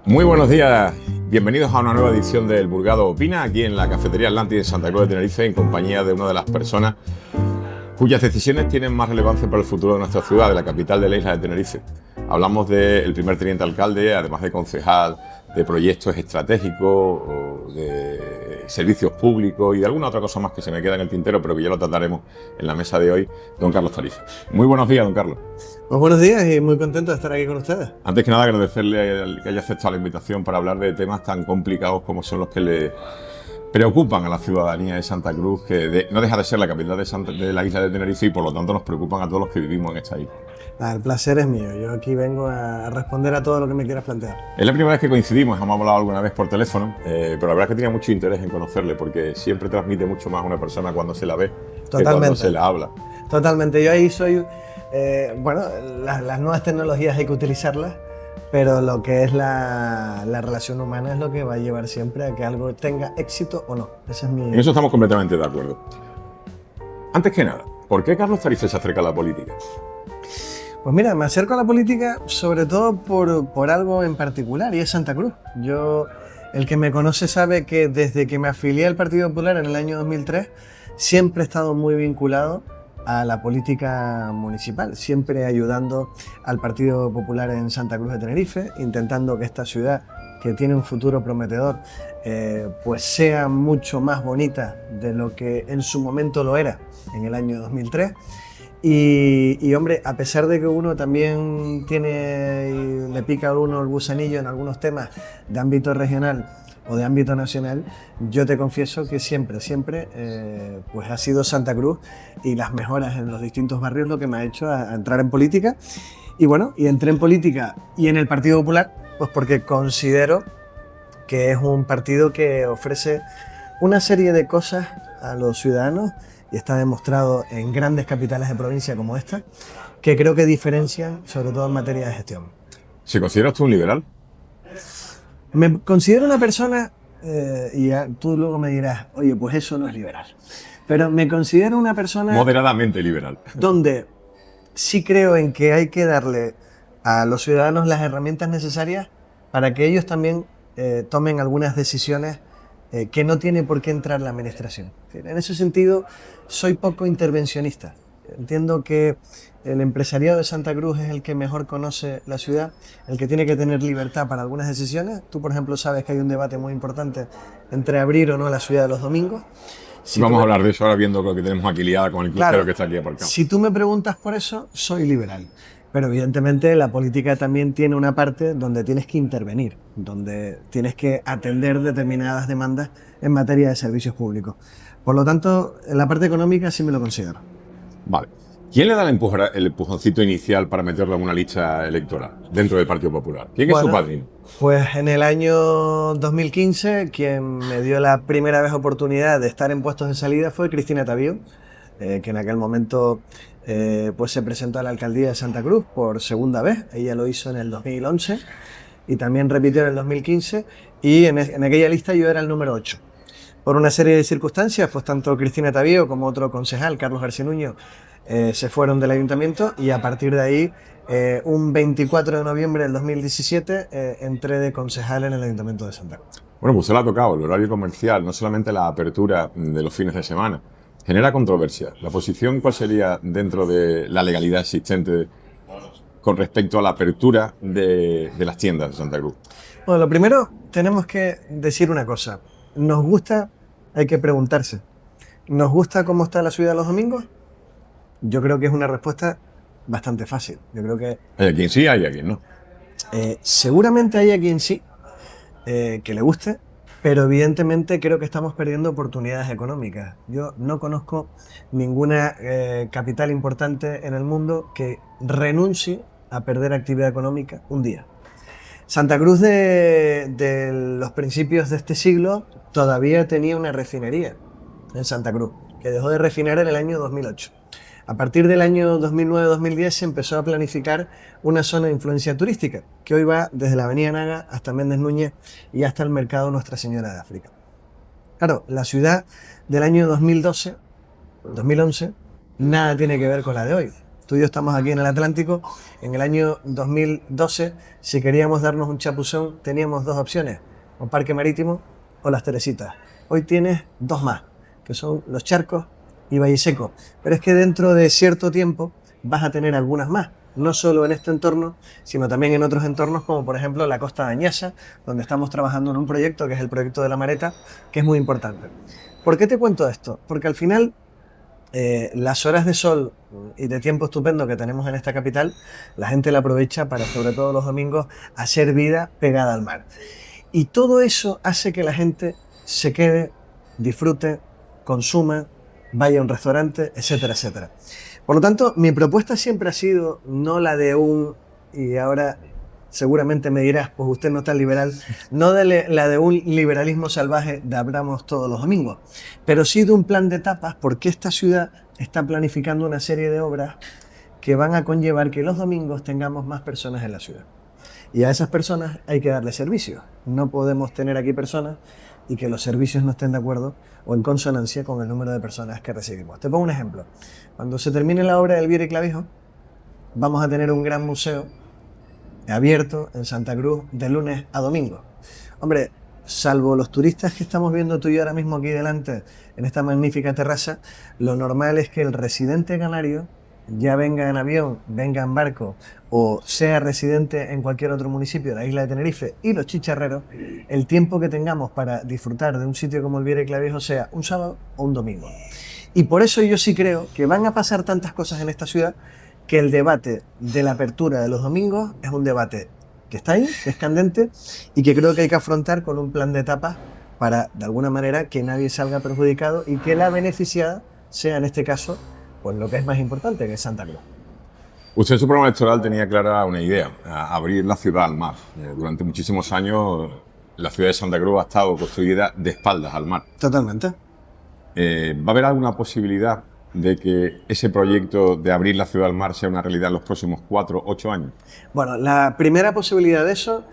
Muy buenos días, bienvenidos a una nueva edición del Burgado Opina, aquí en la Cafetería Atlantis de Santa Cruz de Tenerife, en compañía de una de las personas cuyas decisiones tienen más relevancia para el futuro de nuestra ciudad, de la capital de la isla de Tenerife. Hablamos del primer teniente alcalde, además de concejal de proyectos estratégicos, de servicios públicos y de alguna otra cosa más que se me queda en el tintero, pero que ya lo trataremos en la mesa de hoy, don Carlos Tarifa. Muy buenos días, don Carlos. Pues buenos días y muy contento de estar aquí con ustedes. Antes que nada, agradecerle que haya aceptado la invitación para hablar de temas tan complicados como son los que le preocupan a la ciudadanía de Santa Cruz, que no deja de ser la capital de la isla de Tenerife y por lo tanto nos preocupan a todos los que vivimos en esta isla. El placer es mío, yo aquí vengo a responder a todo lo que me quieras plantear. Es la primera vez que coincidimos, hemos hablado alguna vez por teléfono, pero la verdad es que tenía mucho interés en conocerle porque siempre transmite mucho más a una persona cuando se la ve que cuando se la habla. Totalmente, yo ahí soy, las nuevas tecnologías hay que utilizarlas, pero lo que es la relación humana es lo que va a llevar siempre a que algo tenga éxito o no. Ese es mi... En eso estamos completamente de acuerdo. Antes que nada, ¿por qué Carlos Tarifa se acerca a la política? Pues mira, me acerco a la política sobre todo por algo en particular, y es Santa Cruz. El que me conoce sabe que desde que me afilié al Partido Popular en el año 2003, siempre he estado muy vinculado a la política municipal, siempre ayudando al Partido Popular en Santa Cruz de Tenerife, intentando que esta ciudad, que tiene un futuro prometedor, pues sea mucho más bonita de lo que en su momento lo era en el año 2003. Y hombre, a pesar de que uno también le pica a uno el gusanillo en algunos temas de ámbito regional o de ámbito nacional, yo te confieso que siempre, pues ha sido Santa Cruz y las mejoras en los distintos barrios lo que me ha hecho a entrar en política. Y bueno, y entré en política y en el Partido Popular, pues porque considero que es un partido que ofrece una serie de cosas a los ciudadanos, y está demostrado en grandes capitales de provincia como esta, que creo que diferencian, sobre todo en materia de gestión. ¿Se considera usted un liberal? Me considero una persona, y tú luego me dirás, oye, pues eso no es liberal, pero me considero una persona... Moderadamente liberal. Donde sí creo en que hay que darle a los ciudadanos las herramientas necesarias para que ellos también tomen algunas decisiones que no tiene por qué entrar la administración. En ese sentido, soy poco intervencionista. Entiendo que el empresariado de Santa Cruz es el que mejor conoce la ciudad, el que tiene que tener libertad para algunas decisiones. Tú, por ejemplo, sabes que hay un debate muy importante entre abrir o no la ciudad los domingos. Vamos a hablar de eso ahora viendo lo que tenemos aquí liada con el crucero, claro, que está aquí aparcado. Si tú me preguntas por eso, soy liberal. Pero evidentemente la política también tiene una parte donde tienes que intervenir, donde tienes que atender determinadas demandas en materia de servicios públicos. Por lo tanto, en la parte económica sí me lo considero. Vale. ¿Quién le da el empujoncito inicial para meterlo en una lista electoral dentro del Partido Popular? ¿Quién es su padrino? Pues en el año 2015, quien me dio la primera vez oportunidad de estar en puestos de salida fue Cristina Tavío, que en aquel momento pues se presentó a la alcaldía de Santa Cruz por segunda vez. Ella lo hizo en el 2011 y también repitió en el 2015, y en aquella lista yo era el número 8. Por una serie de circunstancias, pues tanto Cristina Tavío como otro concejal, Carlos García Nuño, se fueron del ayuntamiento, y a partir de ahí, un 24 de noviembre del 2017, entré de concejal en el ayuntamiento de Santa Cruz. Bueno, pues se le ha tocado el horario comercial, no solamente la apertura de los fines de semana. Genera controversia. ¿La posición cuál sería dentro de la legalidad existente con respecto a la apertura de las tiendas de Santa Cruz? Bueno, lo primero, tenemos que decir una cosa. ¿Nos gusta? Hay que preguntarse. ¿Nos gusta cómo está la ciudad los domingos? Yo creo que es una respuesta bastante fácil. Yo creo que... Hay a quien sí, hay a quien no. Seguramente hay a quien sí, que le guste, pero evidentemente creo que estamos perdiendo oportunidades económicas. Yo no conozco ninguna capital importante en el mundo que renuncie a perder actividad económica un día. Santa Cruz de los principios de este siglo todavía tenía una refinería en Santa Cruz, que dejó de refinar en el año 2008. A partir del año 2009-2010 se empezó a planificar una zona de influencia turística, que hoy va desde la avenida Naga hasta Méndez Núñez y hasta el mercado Nuestra Señora de África. Claro, la ciudad del año 2012, 2011, nada tiene que ver con la de hoy. Tú y yo estamos aquí en el Atlántico. En el año 2012, si queríamos darnos un chapuzón, teníamos dos opciones, o Parque Marítimo o Las Teresitas. Hoy tienes dos más, que son Los Charcos y Valle Seco. Pero es que dentro de cierto tiempo vas a tener algunas más, no solo en este entorno, sino también en otros entornos, como por ejemplo la Costa de Añasa, donde estamos trabajando en un proyecto que es el proyecto de La Mareta, que es muy importante. ¿Por qué te cuento esto? Porque al final las horas de sol y de tiempo estupendo que tenemos en esta capital, la gente la aprovecha para, sobre todo los domingos, hacer vida pegada al mar. Y todo eso hace que la gente se quede, disfrute, consuma, vaya a un restaurante, etcétera, etcétera. Por lo tanto, mi propuesta siempre ha sido no la de y ahora seguramente me dirás, pues usted no es tan liberal, no de la de un liberalismo salvaje de abramos todos los domingos, pero sí de un plan de etapas, porque esta ciudad está planificando una serie de obras que van a conllevar que los domingos tengamos más personas en la ciudad. Y a esas personas hay que darle servicios. No podemos tener aquí personas y que los servicios no estén de acuerdo o en consonancia con el número de personas que recibimos. Te pongo un ejemplo. Cuando se termine la obra del Elvira y Clavijo, vamos a tener un gran museo abierto en Santa Cruz de lunes a domingo. Hombre, salvo los turistas que estamos viendo tú y yo ahora mismo aquí delante, en esta magnífica terraza, lo normal es que el residente canario, ya venga en avión, venga en barco o sea residente en cualquier otro municipio de la isla de Tenerife, y los chicharreros, el tiempo que tengamos para disfrutar de un sitio como Elvira y Clavijo sea un sábado o un domingo. Y por eso yo sí creo que van a pasar tantas cosas en esta ciudad que el debate de la apertura de los domingos es un debate que está ahí, que es candente y que creo que hay que afrontar con un plan de etapas para, de alguna manera, que nadie salga perjudicado y que la beneficiada sea, en este caso, pues lo que es más importante, que es Santa Cruz. Usted en su programa electoral tenía clara una idea, abrir la ciudad al mar. Durante muchísimos años la ciudad de Santa Cruz ha estado construida de espaldas al mar. Totalmente. ¿Va a haber alguna posibilidad de que ese proyecto de abrir la ciudad al mar sea una realidad en los próximos 4 o 8 años? Bueno, la primera posibilidad de eso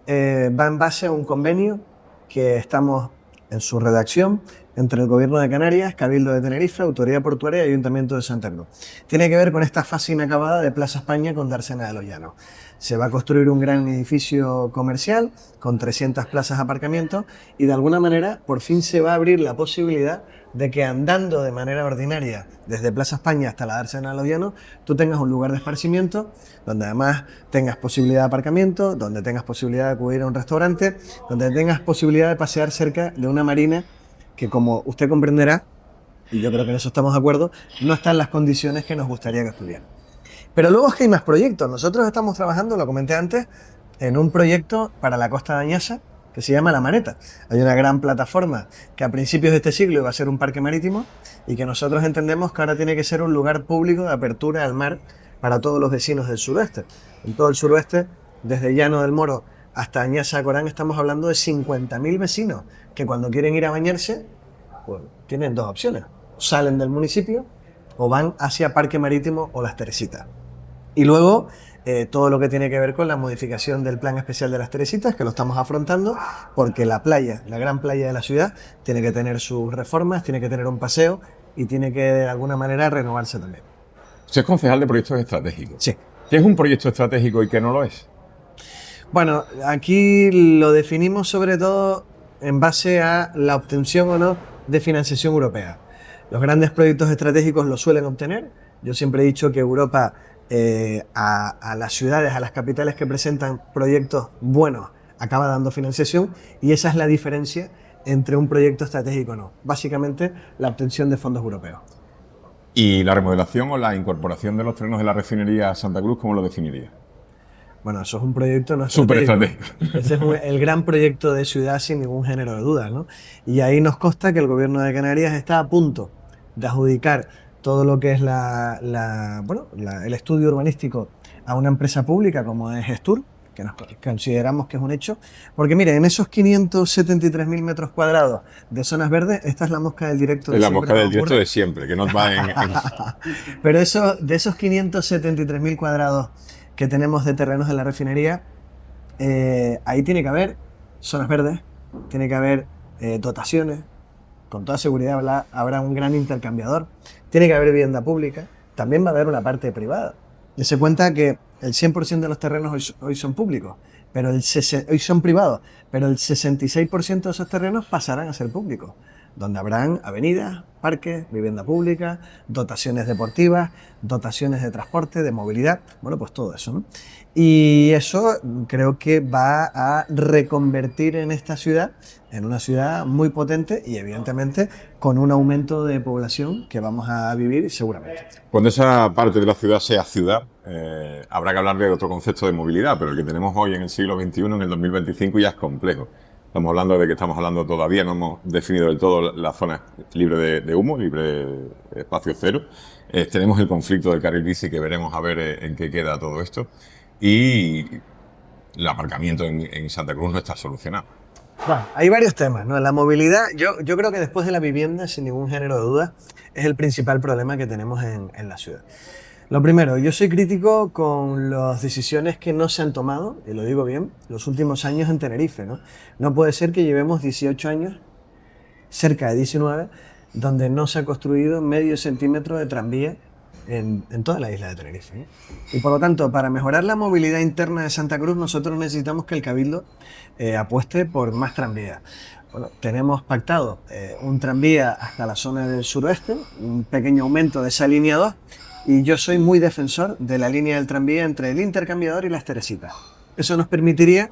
va en base a un convenio que estamos en su redacción entre el Gobierno de Canarias, Cabildo de Tenerife, Autoridad Portuaria y Ayuntamiento de Santa Cruz. Tiene que ver con esta fase inacabada de Plaza España con Dársena de los Llanos. Se va a construir un gran edificio comercial con 300 plazas de aparcamiento y de alguna manera por fin se va a abrir la posibilidad de que andando de manera ordinaria desde Plaza España hasta la Dársena de los Llanos, tú tengas un lugar de esparcimiento donde además tengas posibilidad de aparcamiento, donde tengas posibilidad de acudir a un restaurante, donde tengas posibilidad de pasear cerca de una marina que, como usted comprenderá, y yo creo que en eso estamos de acuerdo, no está en las condiciones que nos gustaría que estuviera. Pero luego es que hay más proyectos. Nosotros estamos trabajando, lo comenté antes, en un proyecto para la Costa de Añasa que se llama La Mareta. Hay una gran plataforma que a principios de este siglo iba a ser un parque marítimo y que nosotros entendemos que ahora tiene que ser un lugar público de apertura al mar para todos los vecinos del suroeste. En todo el suroeste, desde Llano del Moro hasta Añasa Corán, estamos hablando de 50.000 vecinos que cuando quieren ir a bañarse, pues tienen dos opciones. Salen del municipio o van hacia Parque Marítimo o Las Teresitas. Y luego todo lo que tiene que ver con la modificación del plan especial de Las Teresitas, que lo estamos afrontando, porque la playa, la gran playa de la ciudad, tiene que tener sus reformas, tiene que tener un paseo y tiene que de alguna manera renovarse también. Usted es concejal de proyectos estratégicos. Sí. ¿Qué es un proyecto estratégico y qué no lo es? Bueno, aquí lo definimos sobre todo en base a la obtención o no de financiación europea. Los grandes proyectos estratégicos lo suelen obtener. Yo siempre he dicho que Europa a las ciudades, a las capitales que presentan proyectos buenos, acaba dando financiación y esa es la diferencia entre un proyecto estratégico o no. Básicamente la obtención de fondos europeos. ¿Y la remodelación o la incorporación de los terrenos de la refinería Santa Cruz, cómo lo definiría? Bueno, eso es un proyecto no súper estratégico. Ese es el gran proyecto de ciudad sin ningún género de duda, ¿no? Y ahí nos consta que el Gobierno de Canarias está a punto de adjudicar todo lo que es el estudio urbanístico a una empresa pública como es Gestur, que nos consideramos que es un hecho, porque mire, en esos 573.000 metros cuadrados de zonas verdes, esta es la mosca del directo de siempre. Es la mosca del directo de siempre, que nos va en... Pero de esos 573.000 cuadrados que tenemos de terrenos en la refinería, ahí tiene que haber zonas verdes, tiene que haber dotaciones, con toda seguridad habrá un gran intercambiador, tiene que haber vivienda pública, también va a haber una parte privada. Y se cuenta que el 100% de los terrenos hoy son públicos, pero hoy son privados, pero el 66% de esos terrenos pasarán a ser públicos, donde habrán avenidas, parques, vivienda pública, dotaciones deportivas, dotaciones de transporte, de movilidad, bueno, pues todo eso, ¿no? Y eso creo que va a reconvertir en esta ciudad en una ciudad muy potente y evidentemente con un aumento de población que vamos a vivir seguramente. Cuando esa parte de la ciudad sea ciudad, habrá que hablar de otro concepto de movilidad, pero el que tenemos hoy en el siglo XXI, en el 2025, ya es complejo. Estamos hablando de que estamos hablando todavía, no hemos definido del todo la zona libre de humo, libre de espacio cero. Tenemos el conflicto del carril bici que veremos a ver en qué queda todo esto. Y el aparcamiento en Santa Cruz no está solucionado. Bueno, hay varios temas, ¿no? La movilidad, yo creo que después de la vivienda, sin ningún género de duda, es el principal problema que tenemos en la ciudad. Lo primero, yo soy crítico con las decisiones que no se han tomado, y lo digo bien, los últimos años en Tenerife, ¿no? No puede ser que llevemos 18 años, cerca de 19, donde no se ha construido medio centímetro de tranvía en toda la isla de Tenerife, ¿no? Y por lo tanto, para mejorar la movilidad interna de Santa Cruz, nosotros necesitamos que el Cabildo apueste por más tranvías. Bueno, tenemos pactado un tranvía hasta la zona del suroeste, un pequeño aumento de esa línea 2, y yo soy muy defensor de la línea del tranvía entre el Intercambiador y Las Teresitas. Eso nos permitiría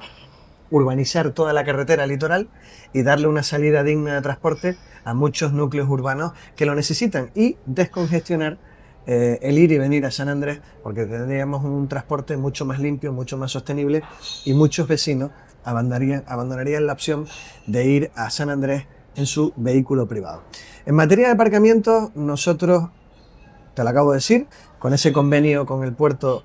urbanizar toda la carretera litoral y darle una salida digna de transporte a muchos núcleos urbanos que lo necesitan y descongestionar el ir y venir a San Andrés, porque tendríamos un transporte mucho más limpio, mucho más sostenible y muchos vecinos abandonarían la opción de ir a San Andrés en su vehículo privado. En materia de aparcamientos, nosotros, te lo acabo de decir, con ese convenio con el puerto,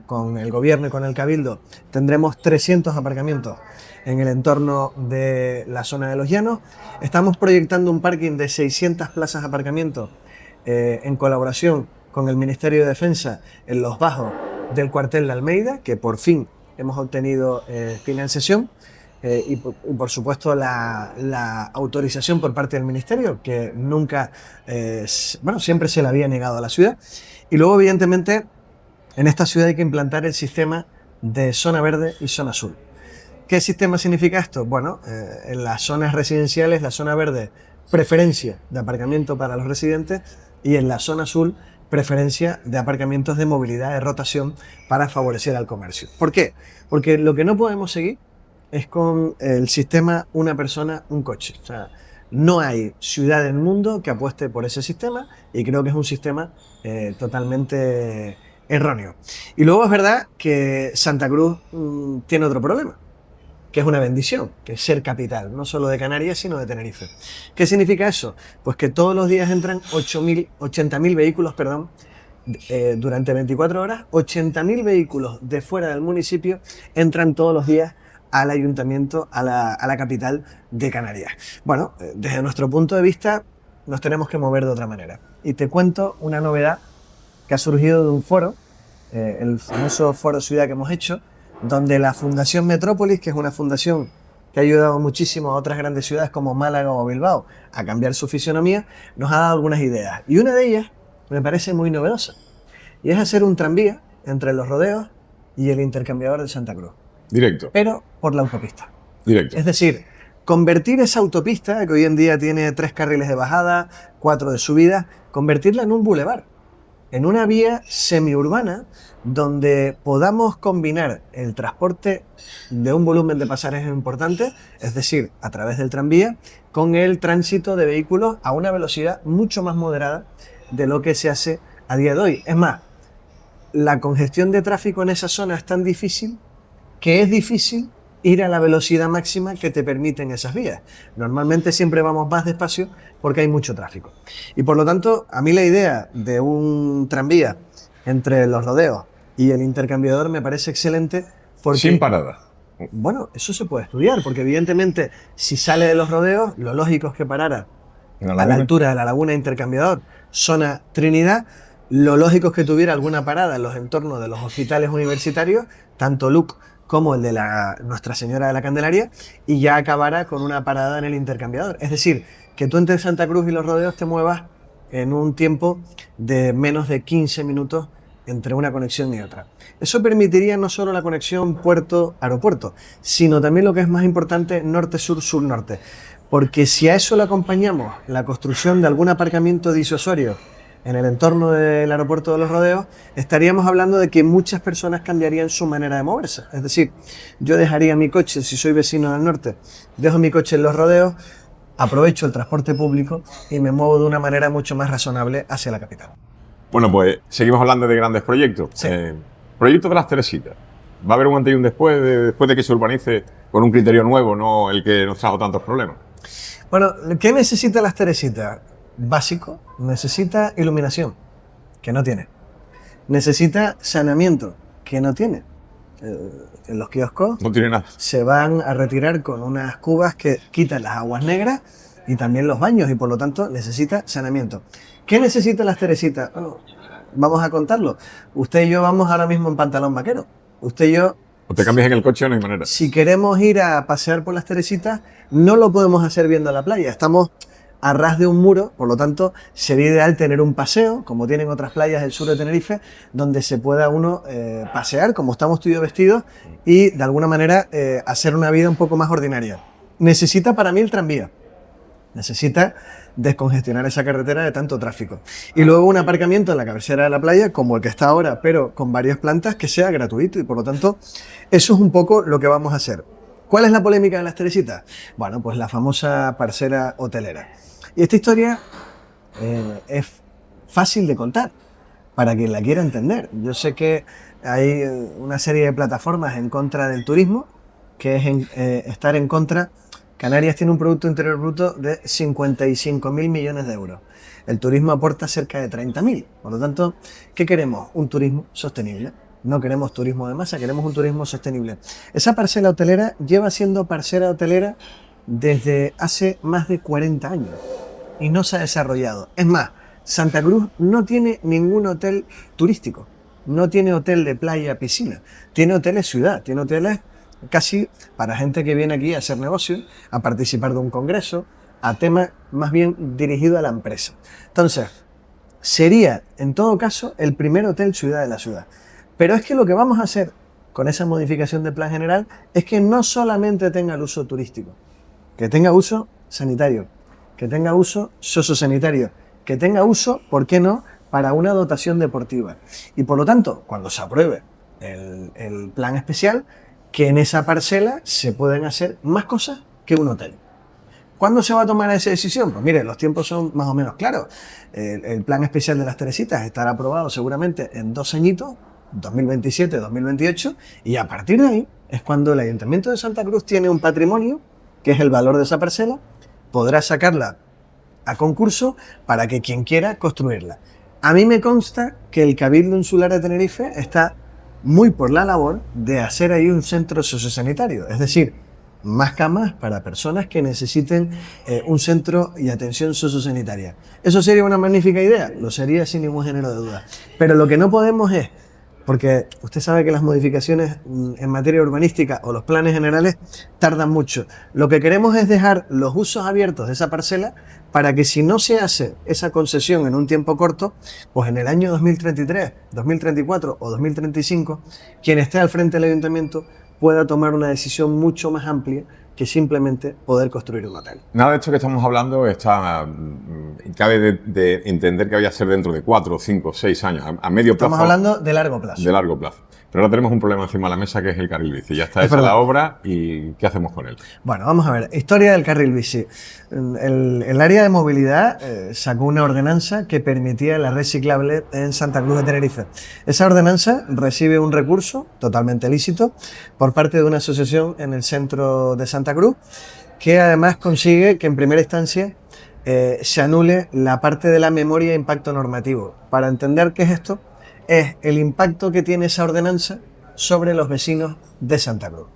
con el gobierno y con el Cabildo, tendremos 300 aparcamientos en el entorno de la zona de los Llanos. Estamos proyectando un parking de 600 plazas de aparcamiento en colaboración con el Ministerio de Defensa en los bajos del cuartel de Almeida, que por fin hemos obtenido financiación y por supuesto la autorización por parte del Ministerio, que nunca, siempre se le había negado a la ciudad. Y luego, evidentemente, en esta ciudad hay que implantar el sistema de zona verde y zona azul. ¿Qué sistema significa esto? Bueno, en las zonas residenciales, la zona verde, preferencia de aparcamiento para los residentes, y en la zona azul, preferencia de aparcamientos de movilidad de rotación para favorecer al comercio. ¿Por qué? Porque lo que no podemos seguir es con el sistema una persona, un coche. O sea, no hay ciudad del mundo que apueste por ese sistema y creo que es un sistema totalmente erróneo. Y luego es verdad que Santa Cruz tiene otro problema, que es una bendición, que es ser capital, no solo de Canarias, sino de Tenerife. ¿Qué significa eso? Pues que todos los días entran 80.000 vehículos, durante 24 horas, 80.000 vehículos de fuera del municipio entran todos los días al ayuntamiento, a la capital de Canarias. Bueno, desde nuestro punto de vista, nos tenemos que mover de otra manera. Y te cuento una novedad que ha surgido de un foro, el famoso Foro Ciudad que hemos hecho, donde la Fundación Metrópolis, que es una fundación que ha ayudado muchísimo a otras grandes ciudades como Málaga o Bilbao a cambiar su fisonomía, nos ha dado algunas ideas. Y una de ellas me parece muy novedosa, y es hacer un tranvía entre Los Rodeos y el Intercambiador de Santa Cruz. Directo. Pero por la autopista. Directo. Es decir, convertir esa autopista, que hoy en día tiene 3 carriles de bajada, 4 de subida, convertirla en un bulevar, en una vía semiurbana donde podamos combinar el transporte de un volumen de pasajeros importante, es decir, a través del tranvía, con el tránsito de vehículos a una velocidad mucho más moderada de lo que se hace a día de hoy. Es más, la congestión de tráfico en esa zona es tan difícil que es difícil ir a la velocidad máxima que te permiten esas vías. Normalmente siempre vamos más despacio porque hay mucho tráfico. Y por lo tanto, a mí la idea de un tranvía entre Los Rodeos y el Intercambiador me parece excelente porque... Sin parada. Bueno, eso se puede estudiar, porque evidentemente si sale de Los Rodeos, lo lógico es que parara a la altura de la laguna Intercambiador, zona Trinidad. Lo lógico es que tuviera alguna parada en los entornos de los hospitales universitarios, tanto LUC como el de Nuestra Señora de la Candelaria, y ya acabara con una parada en el Intercambiador. Es decir, que tú entre Santa Cruz y Los Rodeos te muevas en un tiempo de menos de 15 minutos entre una conexión y otra. Eso permitiría no solo la conexión puerto-aeropuerto, sino también lo que es más importante, norte-sur, sur-norte. Porque si a eso le acompañamos la construcción de algún aparcamiento disuasorio en el entorno del aeropuerto de Los Rodeos, estaríamos hablando de que muchas personas cambiarían su manera de moverse. Es decir, yo dejaría mi coche, si soy vecino del norte, dejo mi coche en Los Rodeos, aprovecho el transporte público y me muevo de una manera mucho más razonable hacia la capital. Bueno, pues seguimos hablando de grandes proyectos. Sí. Proyecto de las Teresitas. ¿Va a haber un antes y un después de que se urbanice con un criterio nuevo, no el que nos trajo tantos problemas? Bueno, ¿qué necesita las Teresitas? Básico, necesita iluminación, que no tiene. Necesita saneamiento, que no tiene. En los kioscos No tiene nada. se van a retirar con unas cubas que quitan las aguas negras y también los baños, y por lo tanto necesita saneamiento. ¿Qué necesitan las Teresitas? Bueno, vamos a contarlo. Usted y yo vamos ahora mismo en pantalón vaquero. Usted y yo, O te cambias en el coche o no hay manera. si queremos ir a pasear por las Teresitas, no lo podemos hacer viendo la playa. Estamos a ras de un muro, por lo tanto, sería ideal tener un paseo, como tienen otras playas del sur de Tenerife, donde se pueda uno pasear, como estamos tú y yo vestidos, y de alguna manera hacer una vida un poco más ordinaria. Necesita para mí el tranvía. Necesita descongestionar esa carretera de tanto tráfico. Y luego un aparcamiento en la cabecera de la playa, como el que está ahora, pero con varias plantas, que sea gratuito. Y por lo tanto, eso es un poco lo que vamos a hacer. ¿Cuál es la polémica de las Teresitas? Bueno, pues la famosa parcela hotelera. Y esta historia es fácil de contar, para quien la quiera entender. Yo sé que hay una serie de plataformas en contra del turismo, que es estar en contra. Canarias tiene un Producto Interior Bruto de 55.000 millones de euros. El turismo aporta cerca de 30.000. Por lo tanto, ¿qué queremos? Un turismo sostenible. No queremos turismo de masa, queremos un turismo sostenible. Esa parcela hotelera lleva siendo parcela hotelera desde hace más de 40 años y no se ha desarrollado. Es más, Santa Cruz no tiene ningún hotel turístico. No tiene hotel de playa, piscina. Tiene hoteles ciudad, tiene hoteles casi para gente que viene aquí a hacer negocios, a participar de un congreso, a temas más bien dirigidos a la empresa. Entonces, sería en todo caso el primer hotel ciudad de la ciudad. Pero es que lo que vamos a hacer con esa modificación del plan general es que no solamente tenga el uso turístico, que tenga uso sanitario, que tenga uso sociosanitario, que tenga uso, ¿por qué no?, para una dotación deportiva. Y por lo tanto, cuando se apruebe el plan especial, que en esa parcela se pueden hacer más cosas que un hotel. ¿Cuándo se va a tomar esa decisión? Pues mire, los tiempos son más o menos claros. El plan especial de las Teresitas estará aprobado seguramente en 2 añitos, 2027, 2028, y a partir de ahí es cuando el Ayuntamiento de Santa Cruz tiene un patrimonio, que es el valor de esa parcela, podrá sacarla a concurso para que quien quiera construirla. A mí me consta que el Cabildo Insular de Tenerife está muy por la labor de hacer ahí un centro sociosanitario, es decir, más camas para personas que necesiten un centro y atención sociosanitaria. ¿Eso sería una magnífica idea? Lo sería sin ningún género de duda. Pero lo que no podemos es, porque usted sabe que las modificaciones en materia urbanística o los planes generales tardan mucho. Lo que queremos es dejar los usos abiertos de esa parcela para que si no se hace esa concesión en un tiempo corto, pues en el año 2033, 2034 o 2035, quien esté al frente del ayuntamiento pueda tomar una decisión mucho más amplia que simplemente poder construir un hotel. Nada de esto que estamos hablando cabe de entender que vaya a ser dentro de 4, 5, 6 años, a medio plazo. Estamos hablando de largo plazo. De largo plazo. Pero ahora tenemos un problema encima de la mesa, que es el carril bici. Ya está hecha la obra, y ¿qué hacemos con él? Bueno, vamos a ver. Historia del carril bici. El área de movilidad sacó una ordenanza que permitía la red ciclable en Santa Cruz de Tenerife. Esa ordenanza recibe un recurso totalmente lícito por parte de una asociación en el centro de Santa Cruz, que además consigue que en primera instancia se anule la parte de la memoria de impacto normativo. Para entender qué es esto, es el impacto que tiene esa ordenanza sobre los vecinos de Santa Cruz.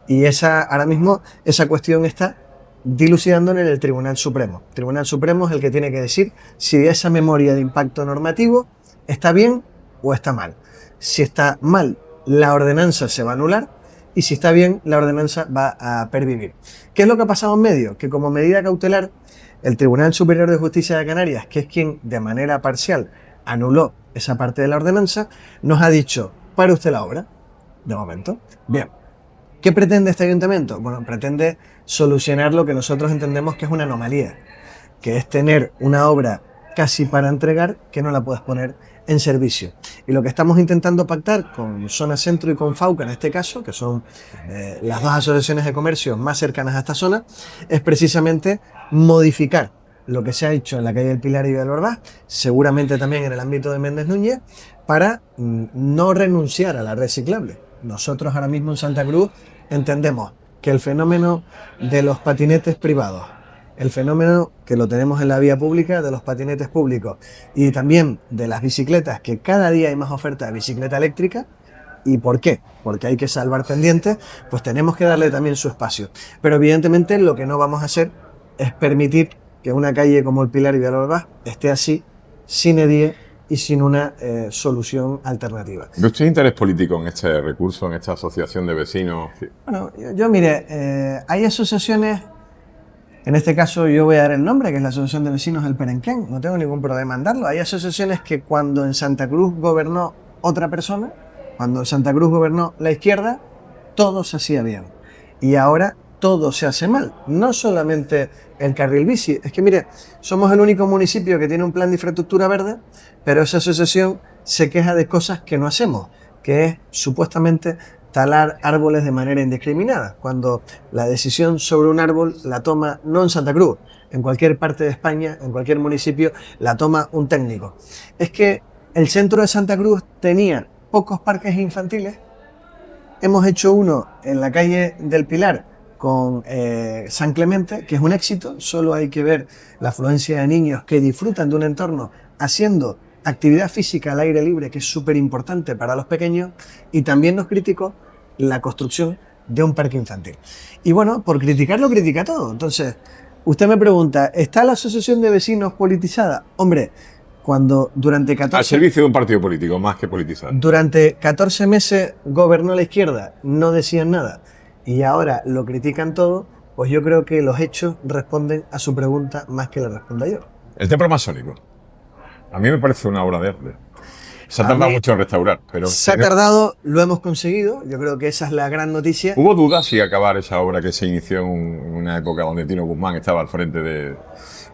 Y ahora mismo esa cuestión está dilucidando en el Tribunal Supremo. El Tribunal Supremo es el que tiene que decir si esa memoria de impacto normativo está bien o está mal. Si está mal, la ordenanza se va a anular, y si está bien, la ordenanza va a pervivir. ¿Qué es lo que ha pasado en medio? Que como medida cautelar, el Tribunal Superior de Justicia de Canarias, que es quien de manera parcial anuló esa parte de la ordenanza, nos ha dicho, pare usted la obra, de momento. Bien, ¿qué pretende este ayuntamiento? Bueno, pretende solucionar lo que nosotros entendemos que es una anomalía, que es tener una obra casi para entregar que no la puedes poner en servicio. Y lo que estamos intentando pactar con Zona Centro y con FAUCA en este caso, que son las dos asociaciones de comercio más cercanas a esta zona, es precisamente modificar lo que se ha hecho en la calle del Pilar y Villalbarbás, seguramente también en el ámbito de Méndez Núñez, para no renunciar a la reciclable. Nosotros ahora mismo en Santa Cruz entendemos que el fenómeno de los patinetes privados, el fenómeno que lo tenemos en la vía pública de los patinetes públicos y también de las bicicletas, que cada día hay más oferta de bicicleta eléctrica. ¿Y por qué? Porque hay que salvar pendientes, pues tenemos que darle también su espacio. Pero evidentemente lo que no vamos a hacer es permitir que una calle como el Pilar y Villalbarbás esté así, sin edie y sin una solución alternativa. ¿Ve usted interés político en este recurso, en esta asociación de vecinos? Bueno, yo mire, hay asociaciones. En este caso yo voy a dar el nombre, que es la Asociación de Vecinos del Perenquén, no tengo ningún problema en darlo. Hay asociaciones que cuando en Santa Cruz gobernó otra persona, cuando en Santa Cruz gobernó la izquierda, todo se hacía bien. Y ahora todo se hace mal. No solamente el carril bici, es que mire, somos el único municipio que tiene un plan de infraestructura verde, pero esa asociación se queja de cosas que no hacemos, que es supuestamente talar árboles de manera indiscriminada, cuando la decisión sobre un árbol la toma no en Santa Cruz, en cualquier parte de España, en cualquier municipio, la toma un técnico. Es que el centro de Santa Cruz tenía pocos parques infantiles, hemos hecho uno en la calle del Pilar con San Clemente, que es un éxito, solo hay que ver la afluencia de niños que disfrutan de un entorno haciendo actividad física al aire libre, que es súper importante para los pequeños, y también nos criticó la construcción de un parque infantil. Y bueno, por criticarlo critica todo. Entonces, usted me pregunta, ¿está la asociación de vecinos politizada? Hombre, cuando durante 14... Al servicio de un partido político, más que politizado. Durante 14 meses gobernó la izquierda, no decían nada, y ahora lo critican todo, pues yo creo que los hechos responden a su pregunta más que le responda yo. El templo masónico. A mí me parece una obra de arte. Se ha tardado mucho en restaurar, pero... Se ha tardado, lo hemos conseguido, yo creo que esa es la gran noticia. ¿Hubo dudas si acabar esa obra que se inició en una época donde Tino Guzmán estaba al frente de...?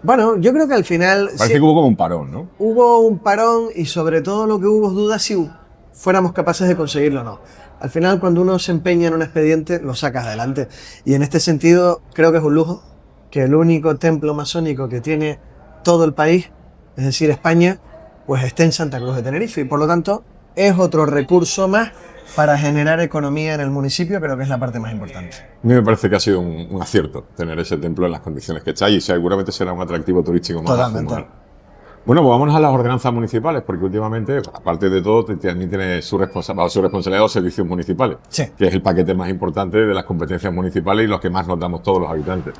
Bueno, yo creo que al final... Parece que hubo como un parón, ¿no? Hubo un parón y sobre todo lo que hubo dudas si fuéramos capaces de conseguirlo o no. Al final, cuando uno se empeña en un expediente, lo sacas adelante. Y en este sentido, creo que es un lujo que el único templo masónico que tiene todo el país, es decir, España, pues esté en Santa Cruz de Tenerife. Y por lo tanto, es otro recurso más para generar economía en el municipio, creo que es la parte más importante. A mí me parece que ha sido un acierto tener ese templo en las condiciones que está y seguramente será un atractivo turístico más. Totalmente. Bueno, pues vámonos a las ordenanzas municipales, porque últimamente, aparte de todo, también tiene su responsabilidad los servicios municipales, sí, que es el paquete más importante de las competencias municipales y los que más nos damos todos los habitantes.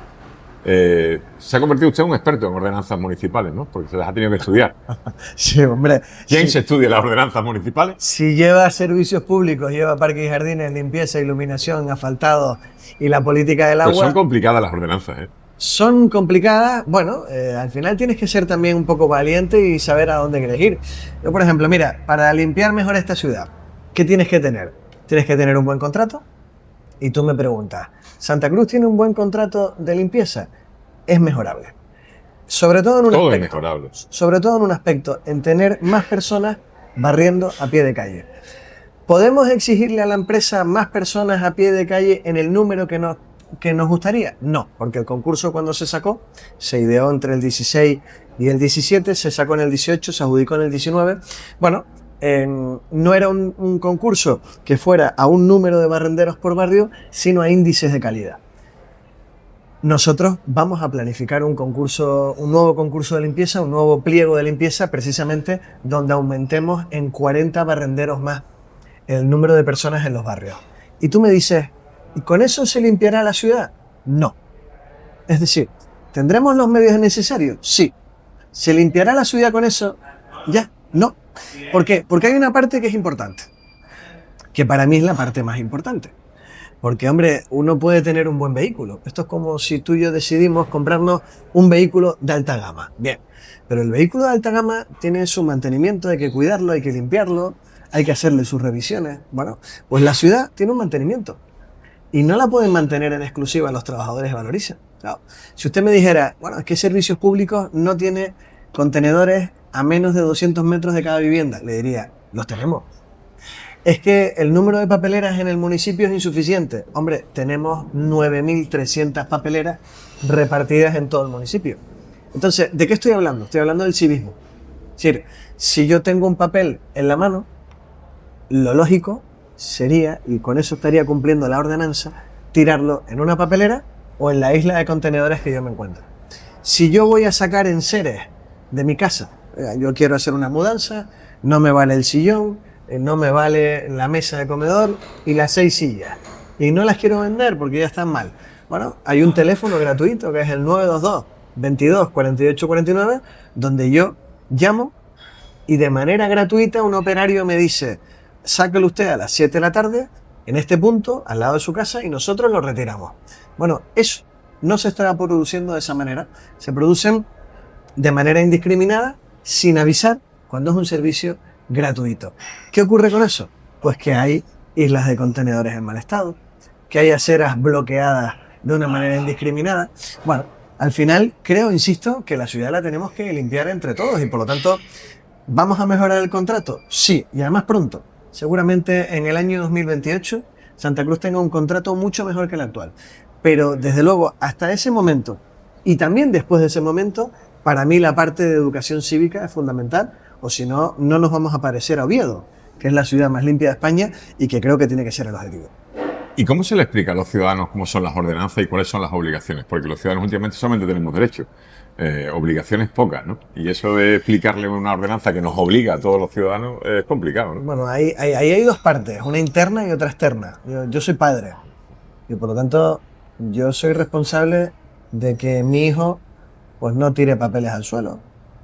Se ha convertido usted en un experto en ordenanzas municipales, ¿no? Porque se las ha tenido que estudiar. Sí, hombre. ¿Quién sí. se estudia las ordenanzas municipales? Si lleva servicios públicos, lleva parques y jardines, limpieza, iluminación, asfaltado y la política del agua... Pues son complicadas las ordenanzas, ¿eh? Son complicadas, bueno, al final tienes que ser también un poco valiente y saber a dónde quieres ir. Yo, por ejemplo, mira, para limpiar mejor esta ciudad, ¿qué tienes que tener? Tienes que tener un buen contrato. Y tú me preguntas, ¿Santa Cruz tiene un buen contrato de limpieza? Es mejorable. Sobre todo en un Todo aspecto. es mejorable. Sobre todo en un aspecto, en tener más personas barriendo a pie de calle. ¿Podemos exigirle a la empresa más personas a pie de calle en el número que nos gustaría? No, porque el concurso cuando se sacó, se ideó entre el 16 y el 17, se sacó en el 18, se adjudicó en el 19. Bueno, no era un concurso que fuera a un número de barrenderos por barrio, sino a índices de calidad. Nosotros vamos a planificar un nuevo concurso de limpieza, un nuevo pliego de limpieza, precisamente donde aumentemos en 40 barrenderos más el número de personas en los barrios. Y tú me dices, ¿y con eso se limpiará la ciudad? No. Es decir, ¿tendremos los medios necesarios? Sí. ¿Se limpiará la ciudad con eso? Ya, no. ¿Por qué? Porque hay una parte que es importante, que para mí es la parte más importante. Porque, hombre, uno puede tener un buen vehículo. Esto es como si tú y yo decidimos comprarnos un vehículo de alta gama. Bien, pero el vehículo de alta gama tiene su mantenimiento, hay que cuidarlo, hay que limpiarlo, hay que hacerle sus revisiones. Bueno, pues la ciudad tiene un mantenimiento y no la pueden mantener en exclusiva los trabajadores de Valoriza. Claro. Si usted me dijera, bueno, es que Servicios Públicos no tiene contenedores a menos de 200 metros de cada vivienda, le diría, los tenemos. Es que el número de papeleras en el municipio es insuficiente. Hombre, tenemos 9.300 papeleras repartidas en todo el municipio. Entonces, ¿de qué estoy hablando? Estoy hablando del civismo. Es decir, si yo tengo un papel en la mano, lo lógico sería, y con eso estaría cumpliendo la ordenanza, tirarlo en una papelera o en la isla de contenedores que yo me encuentro. Si yo voy a sacar enseres de mi casa, yo quiero hacer una mudanza, no me vale el sillón, no me vale la mesa de comedor y las 6 sillas, y no las quiero vender porque ya están mal. Bueno, hay un teléfono gratuito que es el 922 22 48 49, donde yo llamo y de manera gratuita un operario me dice, sáquelo usted a las 7 de la tarde en este punto, al lado de su casa, y nosotros lo retiramos. Bueno, eso no se está produciendo de esa manera. Se producen de manera indiscriminada, sin avisar, cuando es un servicio gratuito. ¿Qué ocurre con eso? Pues que hay islas de contenedores en mal estado, que hay aceras bloqueadas de una manera indiscriminada. Bueno, al final creo, insisto, que la ciudad la tenemos que limpiar entre todos y por lo tanto, ¿vamos a mejorar el contrato? Sí, y además pronto. Seguramente en el año 2028 Santa Cruz tenga un contrato mucho mejor que el actual. Pero desde luego, hasta ese momento y también después de ese momento, para mí la parte de educación cívica es fundamental, o si no, no nos vamos a parecer a Oviedo, que es la ciudad más limpia de España y que creo que tiene que ser el objetivo. ¿Y cómo se le explica a los ciudadanos cómo son las ordenanzas y cuáles son las obligaciones? Porque los ciudadanos últimamente solamente tenemos derechos, obligaciones pocas, ¿no? Y eso de explicarle una ordenanza que nos obliga a todos los ciudadanos es complicado, ¿no? Bueno, ahí hay dos partes, una interna y otra externa. Yo soy padre y por lo tanto yo soy responsable de que mi hijo pues no tire papeles al suelo,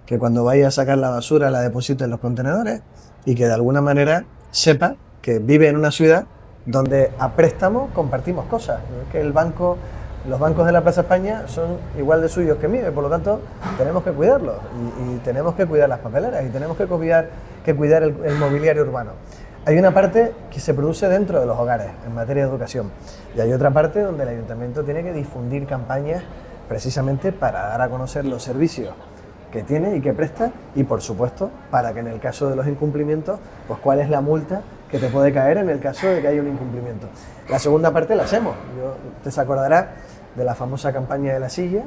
que cuando vaya a sacar la basura la deposite en los contenedores y que de alguna manera sepa que vive en una ciudad donde a préstamo compartimos cosas. Que los bancos de la Plaza España son igual de suyos que míos, por lo tanto tenemos que cuidarlos y tenemos que cuidar las papeleras y tenemos que cuidar el mobiliario urbano. Hay una parte que se produce dentro de los hogares en materia de educación y hay otra parte donde el ayuntamiento tiene que difundir campañas precisamente para dar a conocer los servicios que tiene y que presta y por supuesto para que en el caso de los incumplimientos, pues cuál es la multa que te puede caer en el caso de que haya un incumplimiento. La segunda parte la hacemos. Usted se acordará de la famosa campaña de la silla,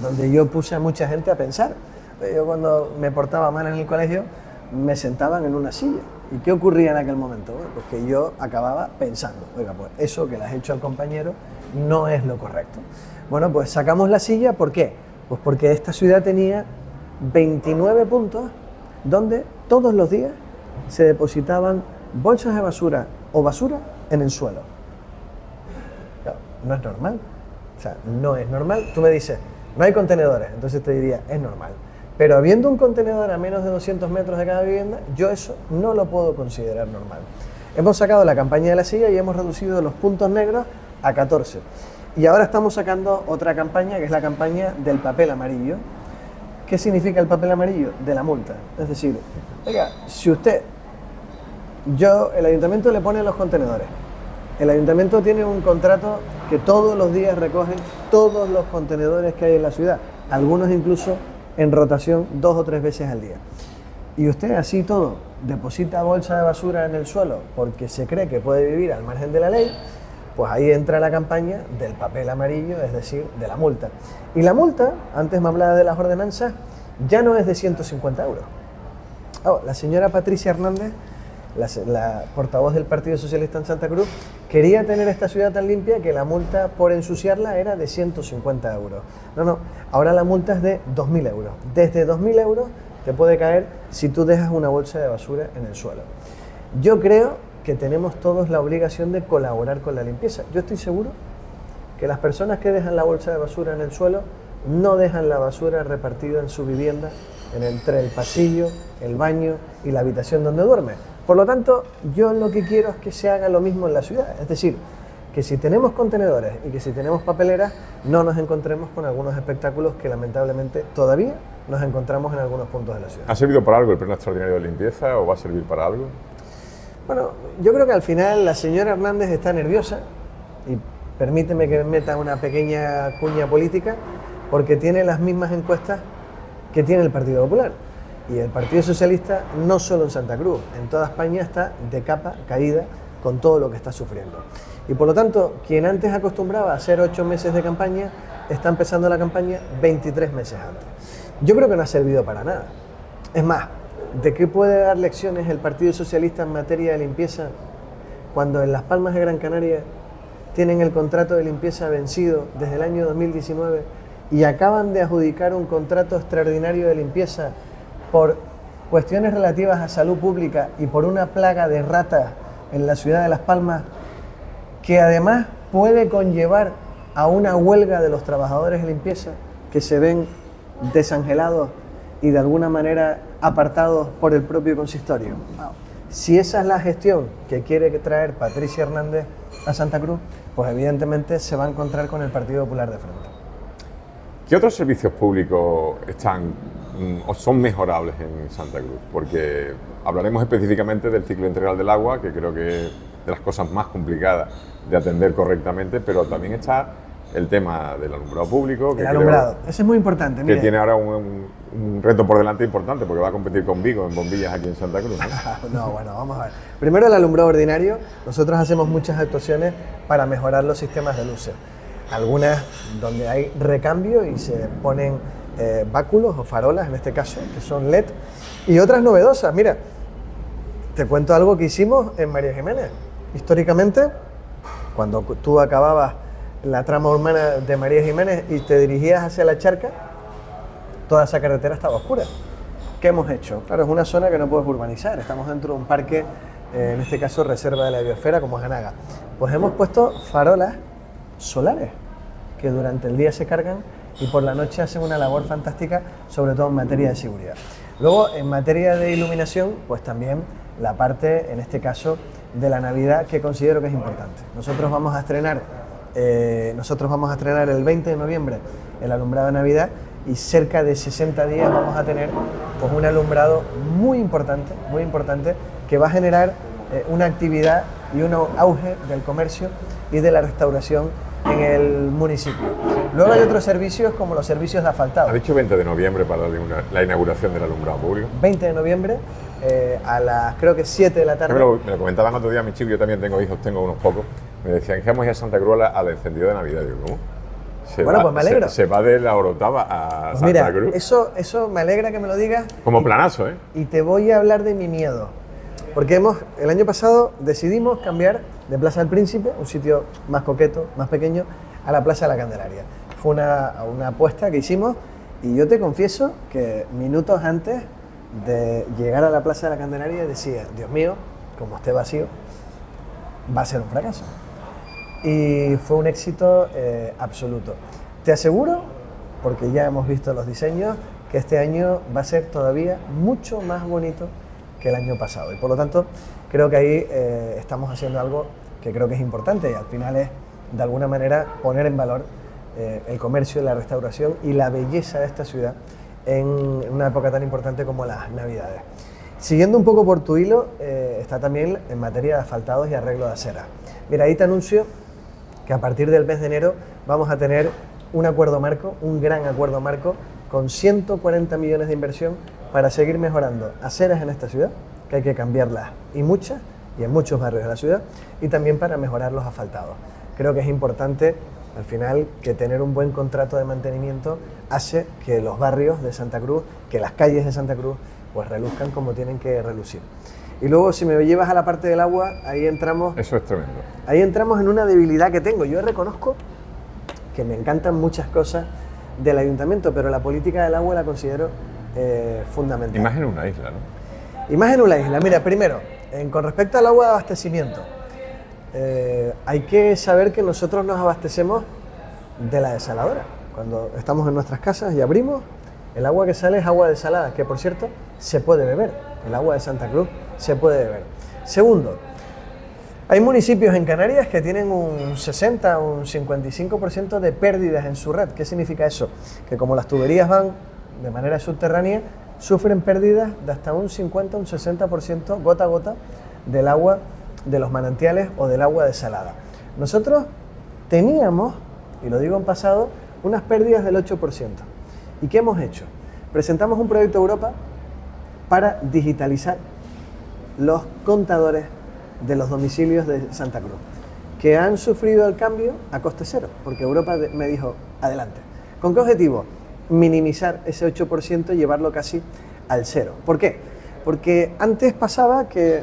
donde yo puse a mucha gente a pensar. Yo cuando me portaba mal en el colegio, me sentaban en una silla. ¿Y qué ocurría en aquel momento? Bueno, pues que yo acababa pensando, oiga, pues eso que le has hecho al compañero no es lo correcto. Bueno, pues sacamos la silla, ¿por qué? Pues porque esta ciudad tenía 29 puntos donde todos los días se depositaban bolsas de basura o basura en el suelo. Claro, no es normal. O sea, no es normal. Tú me dices, no hay contenedores, entonces te diría, es normal. Pero habiendo un contenedor a menos de 200 metros de cada vivienda, yo eso no lo puedo considerar normal. Hemos sacado la campaña de la silla y hemos reducido los puntos negros a 14. Y ahora estamos sacando otra campaña, que es la campaña del papel amarillo. ¿Qué significa el papel amarillo? De la multa. Es decir, oiga, si el ayuntamiento le pone los contenedores. El ayuntamiento tiene un contrato que todos los días recoge todos los contenedores que hay en la ciudad, algunos incluso en rotación 2 o 3 veces al día. Y usted así todo deposita bolsa de basura en el suelo porque se cree que puede vivir al margen de la ley, pues ahí entra la campaña del papel amarillo, es decir, de la multa. Y la multa, antes me hablaba de las ordenanzas, ya no es de 150 euros. La señora Patricia Hernández, la portavoz del Partido Socialista en Santa Cruz, quería tener esta ciudad tan limpia que la multa por ensuciarla era de 150 euros. No, ahora la multa es de 2.000 euros. Desde 2.000 euros te puede caer si tú dejas una bolsa de basura en el suelo. Yo creo que tenemos todos la obligación de colaborar con la limpieza. Yo estoy seguro que las personas que dejan la bolsa de basura en el suelo no dejan la basura repartida en su vivienda, entre el pasillo, el baño y la habitación donde duerme. Por lo tanto, yo lo que quiero es que se haga lo mismo en la ciudad. Es decir, que si tenemos contenedores y que si tenemos papeleras, no nos encontremos con algunos espectáculos que lamentablemente todavía nos encontramos en algunos puntos de la ciudad. ¿Ha servido para algo el pleno extraordinario de limpieza o va a servir para algo? Bueno, yo creo que al final la señora Hernández está nerviosa y permíteme que meta una pequeña cuña política porque tiene las mismas encuestas que tiene el Partido Popular. Y el Partido Socialista, no solo en Santa Cruz, en toda España está de capa caída con todo lo que está sufriendo. Y por lo tanto, quien antes acostumbraba a hacer 8 meses de campaña, está empezando la campaña 23 meses antes. Yo creo que no ha servido para nada. Es más, ¿de qué puede dar lecciones el Partido Socialista en materia de limpieza cuando en Las Palmas de Gran Canaria tienen el contrato de limpieza vencido desde el año 2019 y acaban de adjudicar un contrato extraordinario de limpieza por cuestiones relativas a salud pública y por una plaga de ratas en la ciudad de Las Palmas que además puede conllevar a una huelga de los trabajadores de limpieza que se ven desangelados y de alguna manera apartados por el propio consistorio? Si esa es la gestión que quiere traer Patricia Hernández a Santa Cruz, pues evidentemente se va a encontrar con el Partido Popular de frente. ¿Qué otros servicios públicos están o son mejorables en Santa Cruz? Porque hablaremos específicamente del ciclo integral del agua, que creo que es de las cosas más complicadas de atender correctamente, pero también está el tema del alumbrado público. El alumbrado, ese es muy importante. Que tiene ahora un reto por delante importante, porque va a competir con Vigo en bombillas aquí en Santa Cruz, ¿no? No, bueno, vamos a ver. Primero el alumbrado ordinario. Nosotros hacemos muchas actuaciones para mejorar los sistemas de luces. Algunas donde hay recambio y se ponen báculos o farolas, en este caso, que son LED, y otras novedosas. Mira, te cuento algo que hicimos en María Jiménez. Históricamente, cuando tú acababas la trama urbana de María Jiménez y te dirigías hacia la Charca, toda esa carretera estaba oscura. ¿Qué hemos hecho? Claro, es una zona que no puedes urbanizar, estamos dentro de un parque, en este caso reserva de la biosfera como es Anaga. Pues hemos puesto farolas solares que durante el día se cargan y por la noche hacen una labor fantástica, sobre todo en materia de seguridad. Luego, en materia de iluminación, pues también la parte, en este caso, de la Navidad, que considero que es importante. Nosotros vamos a estrenar el 20 de noviembre el alumbrado de Navidad y cerca de 60 días vamos a tener pues, un alumbrado muy importante que va a generar una actividad y un auge del comercio y de la restauración en el municipio. Luego hay otros servicios como los servicios de asfaltado. ¿Ha dicho 20 de noviembre para la inauguración del alumbrado público? 20 de noviembre a las creo que 7 de la tarde. Me lo comentaban otro día mis chicos, yo también tengo hijos, tengo unos pocos. Me decían que vamos a ir a Santa Cruz al encendido de Navidad. Digo, ¿cómo? Pues me alegro. Se va de la Orotava a pues Santa mira, Cruz. Eso me alegra que me lo digas. Como planazo, ¿eh? Y te voy a hablar de mi miedo. Porque el año pasado decidimos cambiar de Plaza del Príncipe, un sitio más coqueto, más pequeño, a la Plaza de la Candelaria. Fue una apuesta que hicimos y yo te confieso que minutos antes de llegar a la Plaza de la Candelaria decía, Dios mío, como esté vacío, va a ser un fracaso. Y fue un éxito absoluto. Te aseguro, porque ya hemos visto los diseños, que este año va a ser todavía mucho más bonito que el año pasado. Y por lo tanto, creo que ahí estamos haciendo algo que creo que es importante y al final es, de alguna manera, poner en valor el comercio, la restauración y la belleza de esta ciudad en una época tan importante como las Navidades. Siguiendo un poco por tu hilo, está también en materia de asfaltados y arreglo de acera. Mira, ahí te anuncio que a partir del mes de enero vamos a tener un acuerdo marco, un gran acuerdo marco, con 140 millones de inversión para seguir mejorando aceras en esta ciudad, que hay que cambiarlas y muchas, y en muchos barrios de la ciudad, y también para mejorar los asfaltados. Creo que es importante, al final, que tener un buen contrato de mantenimiento hace que los barrios de Santa Cruz, que las calles de Santa Cruz, pues reluzcan como tienen que relucir. Y luego, si me llevas a la parte del agua, ahí entramos... Eso es tremendo. Ahí entramos en una debilidad que tengo. Yo reconozco que me encantan muchas cosas del ayuntamiento, pero la política del agua la considero fundamental. Y más en una isla, ¿no? Y más en una isla. Mira, primero, con respecto al agua de abastecimiento, hay que saber que nosotros nos abastecemos de la desaladora. Cuando estamos en nuestras casas y abrimos, el agua que sale es agua desalada, que por cierto se puede beber. El agua de Santa Cruz se puede beber. Segundo, Hay municipios en Canarias que tienen un 60 o un 55% de pérdidas en su red. ¿Qué significa eso? Que como las tuberías van de manera subterránea, sufren pérdidas de hasta un 50 o un 60% gota a gota del agua de los manantiales o del agua desalada. Nosotros teníamos, y lo digo en pasado, unas pérdidas del 8%. ¿Y qué hemos hecho? Presentamos un proyecto a Europa para digitalizar los contadores de los domicilios de Santa Cruz, que han sufrido el cambio a coste cero, porque Europa me dijo, adelante. ¿Con qué objetivo? Minimizar ese 8% y llevarlo casi al cero. ¿Por qué? Porque antes pasaba que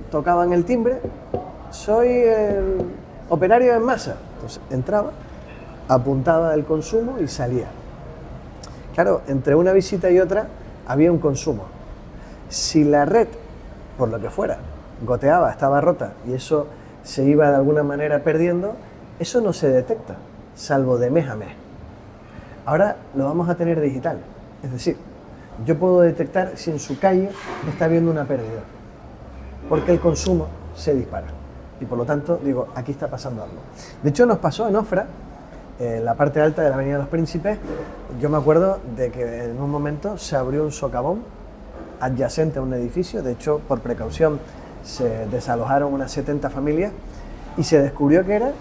tocaban el timbre, soy el operario en masa, entonces entraba, apuntaba el consumo y salía. Claro, entre una visita y otra había un consumo. Si la red, por lo que fuera, goteaba, estaba rota y eso se iba de alguna manera perdiendo, eso no se detecta, salvo de mes a mes. Ahora lo vamos a tener digital, es decir, yo puedo detectar si en su calle está habiendo una pérdida, porque el consumo se dispara y por lo tanto digo, aquí está pasando algo. De hecho nos pasó en Ofra, en la parte alta de la Avenida de los Príncipes, yo me acuerdo de que en un momento se abrió un socavón adyacente a un edificio, de hecho por precaución se desalojaron unas 70 familias y se descubrió que era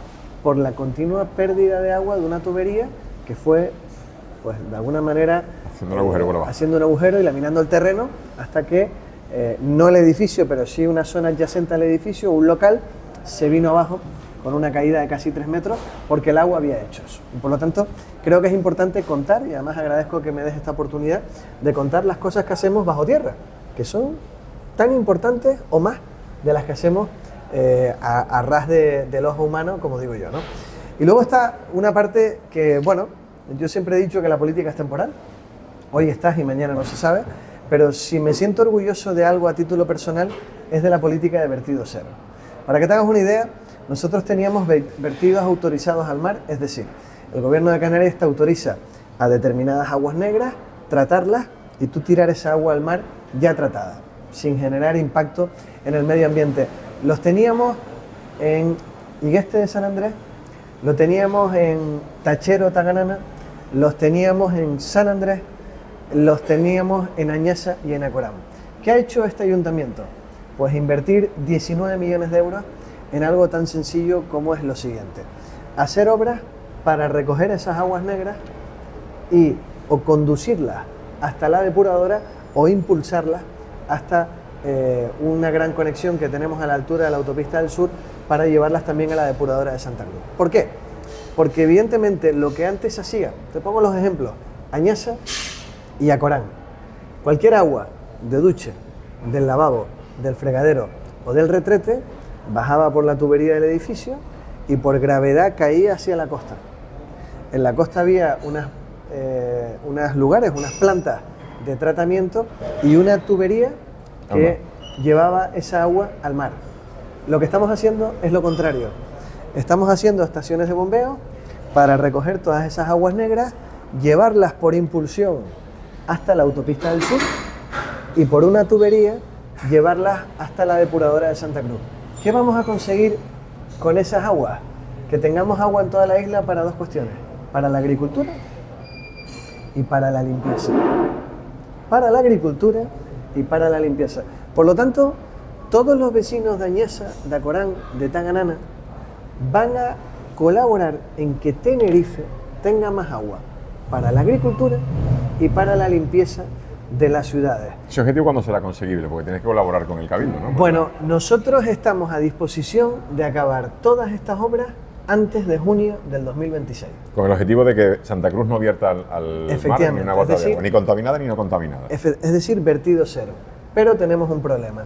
por la continua pérdida de agua de una tubería que fue, pues de alguna manera, haciendo un agujero y laminando el terreno hasta que, no el edificio, pero sí una zona adyacente al edificio, un local, se vino abajo con una caída de casi 3 metros porque el agua había hecho eso. Y por lo tanto, creo que es importante contar, y además agradezco que me des esta oportunidad de contar las cosas que hacemos bajo tierra, que son tan importantes o más de las que hacemos a ras del ojo humano, como digo yo, ¿no? Y luego está una parte que, bueno, yo siempre he dicho que la política es temporal, hoy estás y mañana no se sabe, pero si me siento orgulloso de algo a título personal es de la política de vertido cero. Para que te hagas una idea, nosotros teníamos vertidos autorizados al mar, es decir, el gobierno de Canarias te autoriza a determinadas aguas negras, tratarlas y tú tirar esa agua al mar ya tratada, sin generar impacto en el medio ambiente. Los teníamos en Higueste de San Andrés, lo teníamos en Tachero, Taganana, los teníamos en San Andrés, los teníamos en Añasa y en Acorán. ¿Qué ha hecho este ayuntamiento? Pues invertir 19 millones de euros en algo tan sencillo como es lo siguiente: hacer obras para recoger esas aguas negras y o conducirlas hasta la depuradora o impulsarlas hasta una gran conexión que tenemos a la altura de la autopista del sur para llevarlas también a la depuradora de Santa Cruz. ¿Por qué? Porque evidentemente lo que antes hacía, te pongo los ejemplos, Añasa y Acorán, cualquier agua de duche, del lavabo, del fregadero o del retrete, bajaba por la tubería del edificio y por gravedad caía hacia la costa. En la costa había unos lugares, unas plantas de tratamiento y una tubería que llevaba esa agua al mar. Lo que estamos haciendo es lo contrario. Estamos haciendo estaciones de bombeo para recoger todas esas aguas negras, llevarlas por impulsión hasta la autopista del sur y por una tubería llevarlas hasta la depuradora de Santa Cruz. ¿Qué vamos a conseguir con esas aguas? Que tengamos agua en toda la isla para dos cuestiones: para la agricultura y para la limpieza. Para la agricultura y para la limpieza. Por lo tanto, todos los vecinos de Añasa, de Acorán, de Taganana, van a colaborar en que Tenerife tenga más agua para la agricultura y para la limpieza de las ciudades. ¿Ese objetivo cuándo será conseguible? Porque tienes que colaborar con el Cabildo, ¿no? Bueno, nosotros estamos a disposición de acabar todas estas obras antes de junio del 2026. Con el objetivo de que Santa Cruz no vierta al mar ni una gota de agua, ni contaminada ni no contaminada. Es decir, vertido cero. Pero tenemos un problema.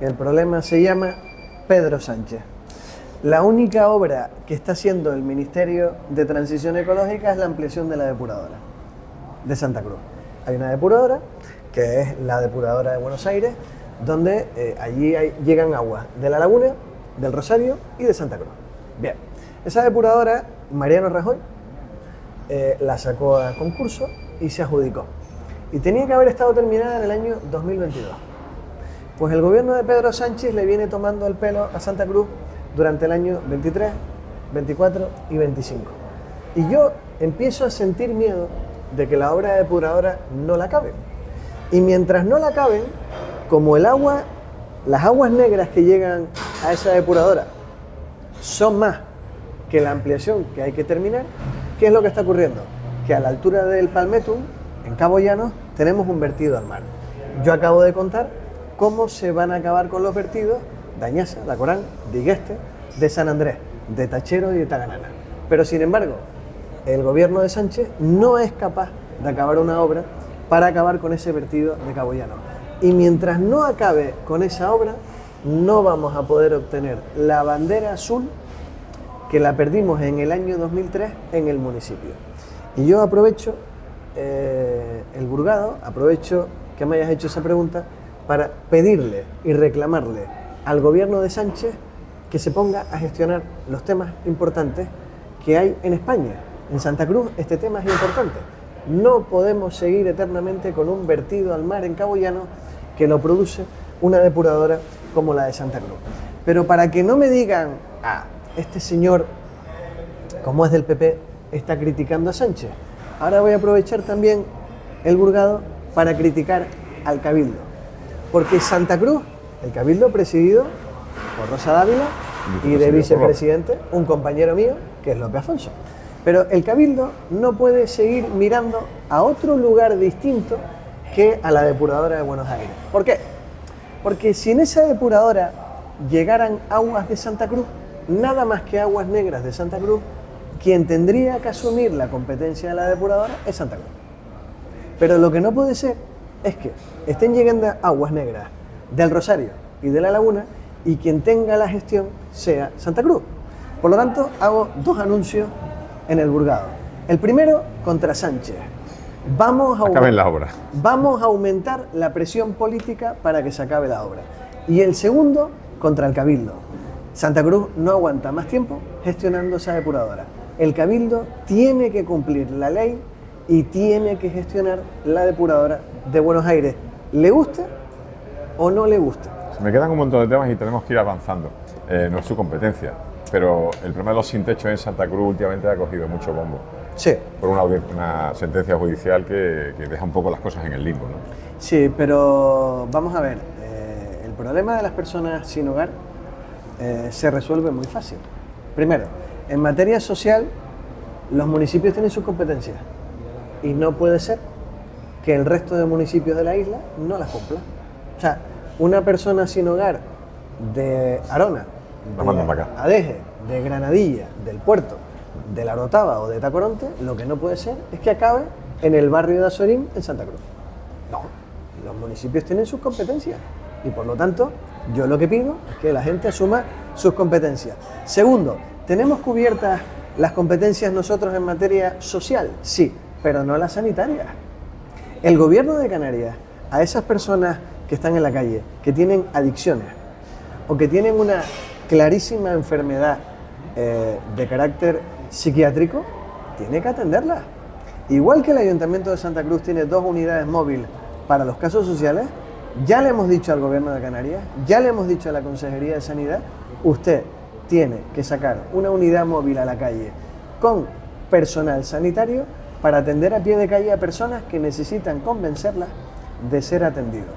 El problema se llama Pedro Sánchez. La única obra que está haciendo el Ministerio de Transición Ecológica es la ampliación de la depuradora de Santa Cruz. Hay una depuradora, que es la depuradora de Buenos Aires, donde allí llegan aguas de la Laguna, del Rosario y de Santa Cruz. Bien, esa depuradora, Mariano Rajoy la sacó a concurso y se adjudicó. Y tenía que haber estado terminada en el año 2022. Pues el gobierno de Pedro Sánchez le viene tomando el pelo a Santa Cruz durante el año 23, 24 y 25. Y yo empiezo a sentir miedo de que la obra depuradora no la acaben. Y mientras no la acaben, como el agua, las aguas negras que llegan a esa depuradora son más que la ampliación que hay que terminar, ¿qué es lo que está ocurriendo? Que a la altura del Palmetum, en Cabo Llano, tenemos un vertido al mar. Yo acabo de contar cómo se van a acabar con los vertidos de Añasa, de Acorán, de Igueste, de San Andrés, de Tachero y de Taganana. Pero sin embargo, el gobierno de Sánchez no es capaz de acabar una obra para acabar con ese vertido de Cabo Llano. Y mientras no acabe con esa obra, no vamos a poder obtener la bandera azul que la perdimos en el año 2003 en el municipio. Y yo aprovecho el Burgado, aprovecho que me hayas hecho esa pregunta para pedirle y reclamarle al gobierno de Sánchez que se ponga a gestionar los temas importantes que hay en España. En Santa Cruz este tema es importante. No podemos seguir eternamente con un vertido al mar en Cabo Llano que lo produce una depuradora como la de Santa Cruz. Pero para que no me digan, este señor, como es del PP, está criticando a Sánchez, ahora voy a aprovechar también el Burgado para criticar al Cabildo. Porque Santa Cruz, el Cabildo presidido por Rosa Dávila y de vicepresidente un compañero mío, que es López Afonso. Pero el Cabildo no puede seguir mirando a otro lugar distinto que a la depuradora de Buenos Aires. ¿Por qué? Porque si en esa depuradora llegaran aguas de Santa Cruz, nada más que aguas negras de Santa Cruz, quien tendría que asumir la competencia de la depuradora es Santa Cruz. Pero lo que no puede ser es que estén llegando aguas negras del Rosario y de la Laguna y quien tenga la gestión sea Santa Cruz. Por lo tanto, hago dos anuncios en el Burgado. El primero, contra Sánchez. Vamos a aumentar la presión política para que se acabe la obra. Y el segundo, contra el Cabildo. Santa Cruz no aguanta más tiempo gestionando esa depuradora. El Cabildo tiene que cumplir la ley y tiene que gestionar la depuradora de Buenos Aires. ¿Le guste o no le guste? Se me quedan un montón de temas y tenemos que ir avanzando. No es su competencia, pero el problema de los sin techo en Santa Cruz últimamente ha cogido mucho bombo. Sí. Por una sentencia judicial que deja un poco las cosas en el limbo, ¿no? Sí, pero vamos a ver, el problema de las personas sin hogar se resuelve muy fácil. Primero, en materia social, los municipios tienen sus competencias y no puede ser que el resto de municipios de la isla no las cumplan. O sea, una persona sin hogar de Arona, de Adeje, de Granadilla, del Puerto, de La Orotava o de Tacoronte, lo que no puede ser es que acabe en el barrio de Azorín, en Santa Cruz. No, los municipios tienen sus competencias y por lo tanto yo lo que pido es que la gente asuma sus competencias. Segundo, ¿tenemos cubiertas las competencias nosotros en materia social? Sí, pero no las sanitarias. El gobierno de Canarias, a esas personas que están en la calle, que tienen adicciones o que tienen una clarísima enfermedad de carácter psiquiátrico, tiene que atenderlas. Igual que el Ayuntamiento de Santa Cruz tiene 2 unidades móviles para los casos sociales, ya le hemos dicho al Gobierno de Canarias, ya le hemos dicho a la Consejería de Sanidad, usted tiene que sacar una unidad móvil a la calle con personal sanitario para atender a pie de calle a personas que necesitan convencerlas de ser atendidos.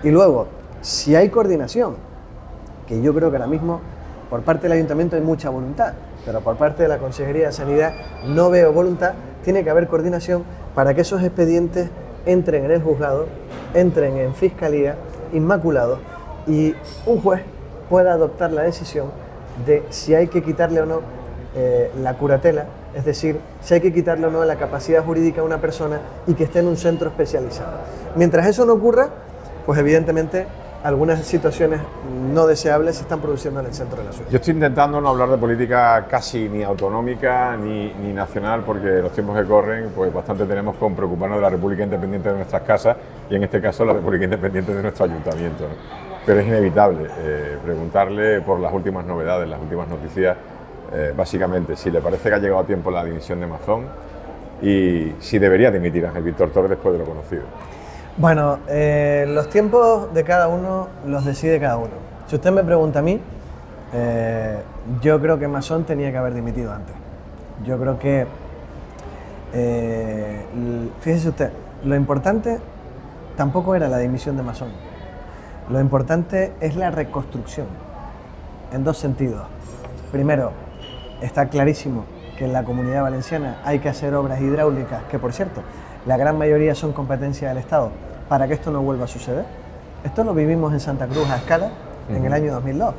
Y luego, si hay coordinación, que yo creo que ahora mismo por parte del Ayuntamiento hay mucha voluntad, pero por parte de la Consejería de Sanidad no veo voluntad, tiene que haber coordinación para que esos expedientes entren en el juzgado, entren en Fiscalía, inmaculados, y un juez pueda adoptar la decisión de si hay que quitarle o no la curatela, es decir, si hay que quitarle o no la capacidad jurídica a una persona y que esté en un centro especializado. Mientras eso no ocurra, pues evidentemente algunas situaciones no deseables se están produciendo en el centro de la ciudad. Yo estoy intentando no hablar de política casi ni autonómica ni nacional, porque los tiempos que corren, pues bastante tenemos con preocuparnos de la República Independiente de nuestras casas y en este caso la República Independiente de nuestro ayuntamiento, ¿no? Pero es inevitable preguntarle por las últimas novedades, las últimas noticias, básicamente si le parece que ha llegado a tiempo la dimisión de Mazón y si debería dimitir Ángel Víctor Torres después de lo conocido. Bueno, los tiempos de cada uno los decide cada uno. Si usted me pregunta a mí, Yo creo que Masón tenía que haber dimitido antes. Yo creo que, fíjese usted, lo importante tampoco era la dimisión de Masón. Lo importante es la reconstrucción, en dos sentidos. Primero, está clarísimo que en la Comunidad Valenciana hay que hacer obras hidráulicas, que por cierto, la gran mayoría son competencia del Estado, para que esto no vuelva a suceder. Esto lo vivimos en Santa Cruz a escala en el año 2002.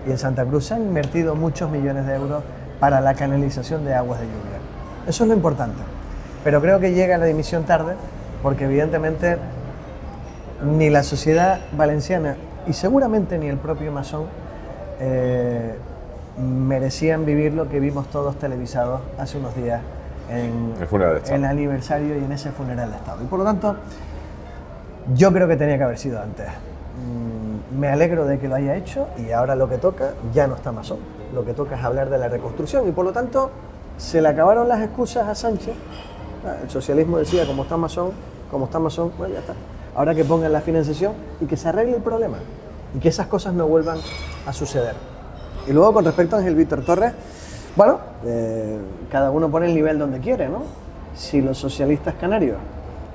Y en Santa Cruz se han invertido muchos millones de euros para la canalización de aguas de lluvia. Eso es lo importante. Pero creo que llega la dimisión tarde, porque evidentemente ni la sociedad valenciana y seguramente ni el propio Masón merecían vivir lo que vimos todos televisados hace unos días en el aniversario y en ese funeral de Estado. Y por lo tanto, yo creo que tenía que haber sido antes. Me alegro de que lo haya hecho y ahora lo que toca ya no está Masón. Lo que toca es hablar de la reconstrucción y por lo tanto se le acabaron las excusas a Sánchez. El socialismo decía, como está Masón, bueno, ya está. Ahora que pongan la financiación y que se arregle el problema y que esas cosas no vuelvan a suceder. Y luego con respecto a Ángel Víctor Torres, bueno, cada uno pone el nivel donde quiere, ¿no? Si los socialistas canarios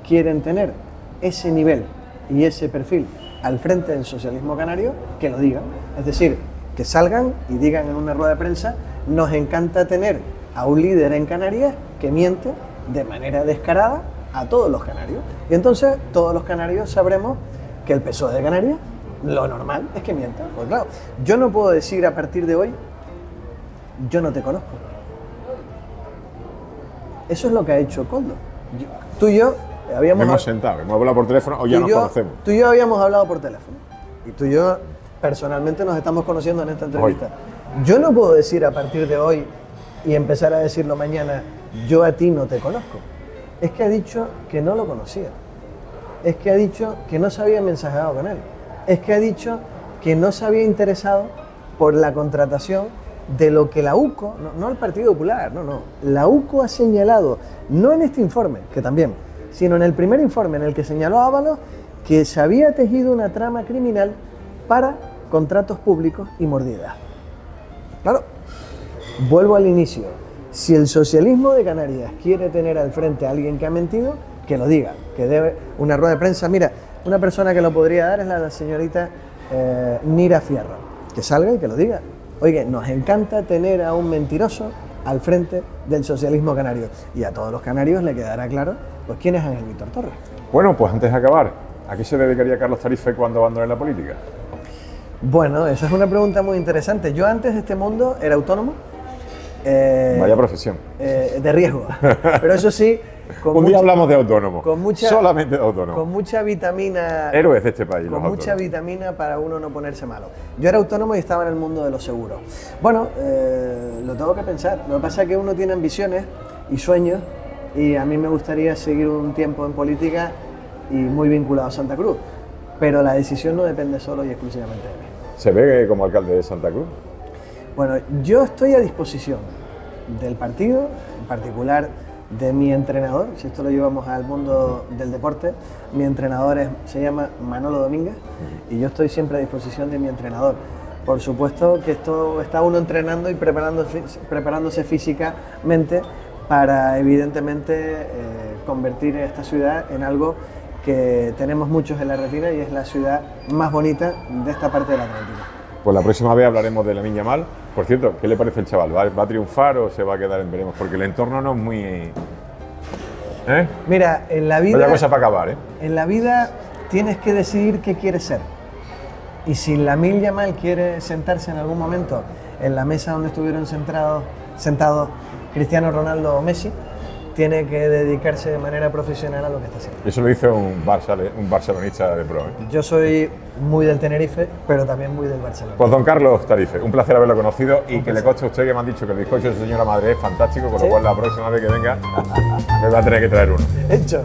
quieren tener ese nivel y ese perfil al frente del socialismo canario, que lo digan. Es decir, que salgan y digan en una rueda de prensa, nos encanta tener a un líder en Canarias que miente de manera descarada a todos los canarios. Y entonces todos los canarios sabremos que el PSOE de Canarias, lo normal es que mienta. Pues claro, yo no puedo decir a partir de hoy, yo no te conozco. Eso es lo que ha hecho Koldo. Tú y yo hemos sentado, hemos hablado por teléfono o ya nos conocemos. Tú y yo habíamos hablado por teléfono. Y tú y yo personalmente nos estamos conociendo en esta entrevista. Hoy. Yo no puedo decir a partir de hoy y empezar a decirlo mañana, yo a ti no te conozco. Es que ha dicho que no lo conocía. Es que ha dicho que no se había mensajado con él. Es que ha dicho que no se había interesado por la contratación de lo que la UCO, no el Partido Popular, no. La UCO ha señalado, no en este informe, que también, sino en el primer informe en el que señaló a Ábalos que se había tejido una trama criminal para contratos públicos y mordidas. Claro, vuelvo al inicio. Si el socialismo de Canarias quiere tener al frente a alguien que ha mentido, que lo diga, que debe una rueda de prensa. Mira, una persona que lo podría dar es la señorita Nira Fierro, que salga y que lo diga. Oye, nos encanta tener a un mentiroso al frente del socialismo canario. Y a todos los canarios le quedará claro, pues, quién es Ángel Víctor Torres. Bueno, pues antes de acabar, ¿a qué se dedicaría Carlos Tarife cuando abandone la política? Bueno, esa es una pregunta muy interesante. Yo antes de este mundo era autónomo. Vaya profesión. De riesgo. Pero eso sí, un día hablamos de autónomo. Solamente de autónomo. Con mucha vitamina. Héroes de este país. Con mucha vitamina para uno no ponerse malo. Yo era autónomo y estaba en el mundo de los seguros. Bueno, lo tengo que pensar. Lo que pasa es que uno tiene ambiciones y sueños y a mí me gustaría seguir un tiempo en política y muy vinculado a Santa Cruz. Pero la decisión no depende solo y exclusivamente de mí. ¿Se ve como alcalde de Santa Cruz? Bueno, yo estoy a disposición del partido, en particular de mi entrenador, si esto lo llevamos al mundo del deporte. Mi entrenador se llama Manolo Domínguez y yo estoy siempre a disposición de mi entrenador. Por supuesto que esto está uno entrenando y preparándose físicamente para evidentemente convertir esta ciudad en algo que tenemos muchos en la retina y es la ciudad más bonita de esta parte del Atlántico. Pues la próxima vez hablaremos de Lamine Yamal. Por cierto, ¿qué le parece el chaval? ¿Va a triunfar o se va a quedar en veremos? Porque el entorno no es muy... Mira, en la vida... Vaya cosa para acabar, En la vida tienes que decidir qué quieres ser. Y si Lamine Yamal quiere sentarse en algún momento en la mesa donde estuvieron sentados Cristiano Ronaldo o Messi, tiene que dedicarse de manera profesional a lo que está haciendo. Eso lo dice un barcelonista de pro. Yo soy muy del Tenerife, pero también muy del Barcelona. Pues don Carlos Tarife, un placer haberlo conocido y que le conste a usted que me han dicho que el bizcocho de su señora madre es fantástico, con lo cual la próxima vez que venga me va a tener que traer uno. Hecho.